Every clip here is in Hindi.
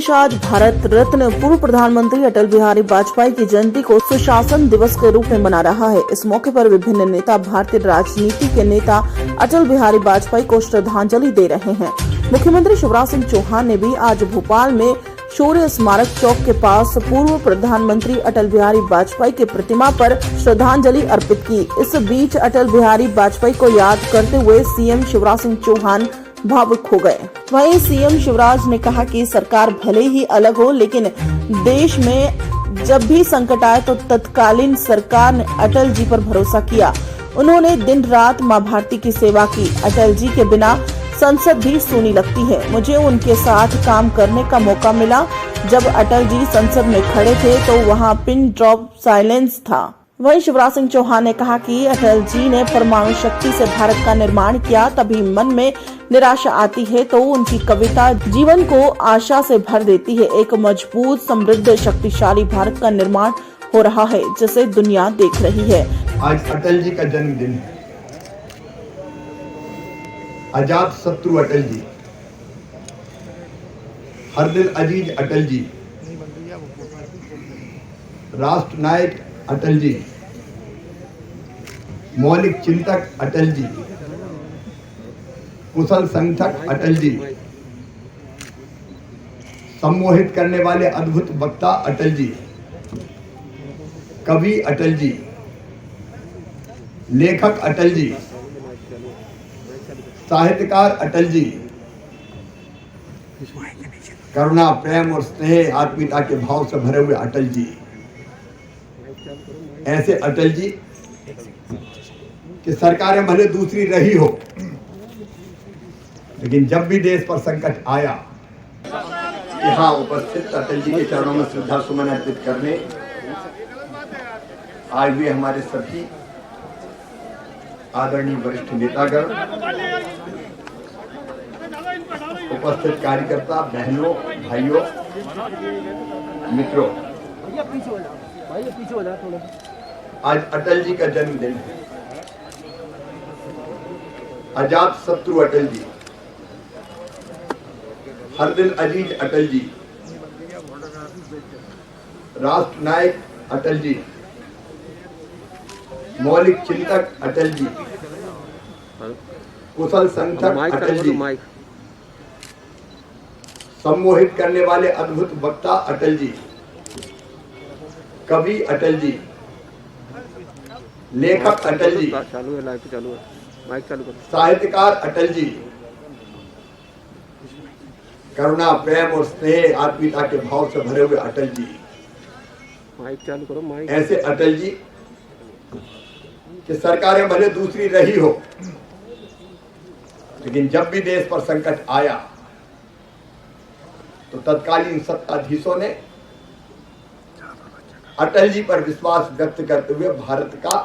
देश आज भारत रत्न पूर्व प्रधानमंत्री अटल बिहारी वाजपेयी की जयंती को सुशासन दिवस के रूप में मना रहा है। इस मौके पर विभिन्न नेता भारतीय राजनीति के नेता अटल बिहारी वाजपेयी को श्रद्धांजलि दे रहे हैं। मुख्यमंत्री शिवराज सिंह चौहान ने भी आज भोपाल में शौर्य स्मारक चौक के पास पूर्व प्रधानमंत्री अटल बिहारी वाजपेयी की प्रतिमा पर श्रद्धांजलि अर्पित की। इस बीच अटल बिहारी वाजपेयी को याद करते हुए सीएम शिवराज सिंह चौहान भावुक हो गए। वहीं सीएम शिवराज ने कहा कि सरकार भले ही अलग हो, लेकिन देश में जब भी संकट आए तो तत्कालीन सरकार ने अटल जी पर भरोसा किया। उन्होंने दिन रात मां भारती की सेवा की। अटल जी के बिना संसद भी सूनी लगती है। मुझे उनके साथ काम करने का मौका मिला। जब अटल जी संसद में खड़े थे तो वहां पिन ड्रॉप साइलेंस था। वहीं शिवराज सिंह चौहान ने कहा कि अटल जी ने परमाणु शक्ति से भारत का निर्माण किया। तभी मन में निराशा आती है तो उनकी कविता जीवन को आशा से भर देती है। एक मजबूत, समृद्ध, शक्तिशाली भारत का निर्माण हो रहा है, जिसे दुनिया देख रही है। आज अटल जी का जन्मदिन है। अजात शत्रु अटल जी, हर दिल अजीज अटल जी, राष्ट्र नायक अटल जी, मौलिक चिंतक अटल जी, कुशल संगठक अटल जी, सम्मोहित करने वाले अद्भुत वक्ता अटल जी, कवि अटल जी, लेखक अटल जी, साहित्यकार अटल जी, करुणा, प्रेम और स्नेह, आत्मीयता के भाव से भरे हुए अटल जी। ऐसे अटल जी कि सरकारें भले दूसरी रही हो, लेकिन जब भी देश पर संकट आया, यहाँ उपस्थित अटल जी के चरणों में श्रद्धा सुमन अर्पित करने आज भी हमारे सभी आदरणीय वरिष्ठ नेतागण, उपस्थित कार्यकर्ता, बहनों, भाइयों, मित्रों, आज अटल जी का जन्मदिन है। अजात शत्रु अटल जी, हर दिल अजीज अटल जी, राष्ट्र नायक अटल जी, मौलिक चिंतक अटल जी, कुशल संगठक अटल जी, सम्मोहित करने वाले अद्भुत वक्ता अटल जी, कवि अटल जी, लेखक अटल जी, चालू है, लाइव चालू है, माइक चालू करो, साहित्यकार अटल जी, करुणा, प्रेम और स्नेह, आत्मीयता के भाव से भरे हुए अटल जी। माइक चालू करो, माइक। ऐसे अटल जी कि सरकारें भले दूसरी रही हो, लेकिन जब भी देश पर संकट आया तो तत्कालीन सत्ताधीशों ने अटल जी पर विश्वास व्यक्त करते हुए भारत का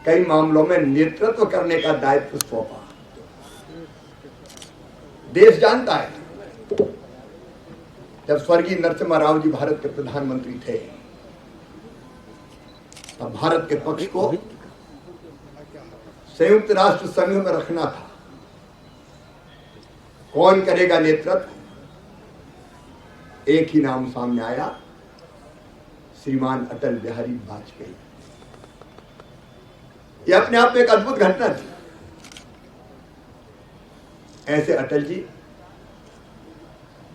कई मामलों में नेतृत्व करने का दायित्व सौंपा। देश जानता है, जब स्वर्गीय नरसिम्हा राव जी भारत के प्रधानमंत्री थे, तब भारत के पक्ष को संयुक्त राष्ट्र संघ में रखना था। कौन करेगा नेतृत्व? एक ही नाम सामने आया, श्रीमान अटल बिहारी वाजपेयी। यह अपने आप में एक अद्भुत घटना थी। ऐसे अटल जी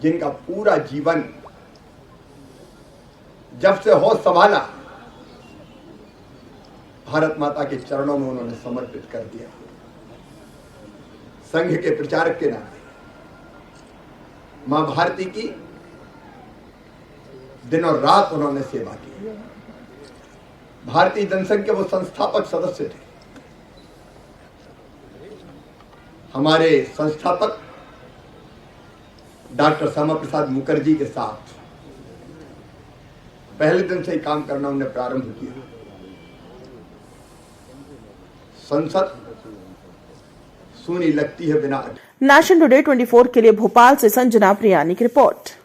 जिनका पूरा जीवन जब से होश संभाला भारत माता के चरणों में उन्होंने समर्पित कर दिया। संघ के प्रचारक के नाते मां भारती की दिनों रात उन्होंने सेवा की। भारतीय जनसंघ के वो संस्थापक सदस्य थे। हमारे संस्थापक डॉक्टर श्यामा प्रसाद मुखर्जी के साथ पहले दिन से ही काम करना उन्हें प्रारंभ किया। संसद सूनी लगती है बिना। नेशन टुडे 24 के लिए भोपाल से संजना प्रियानी की रिपोर्ट।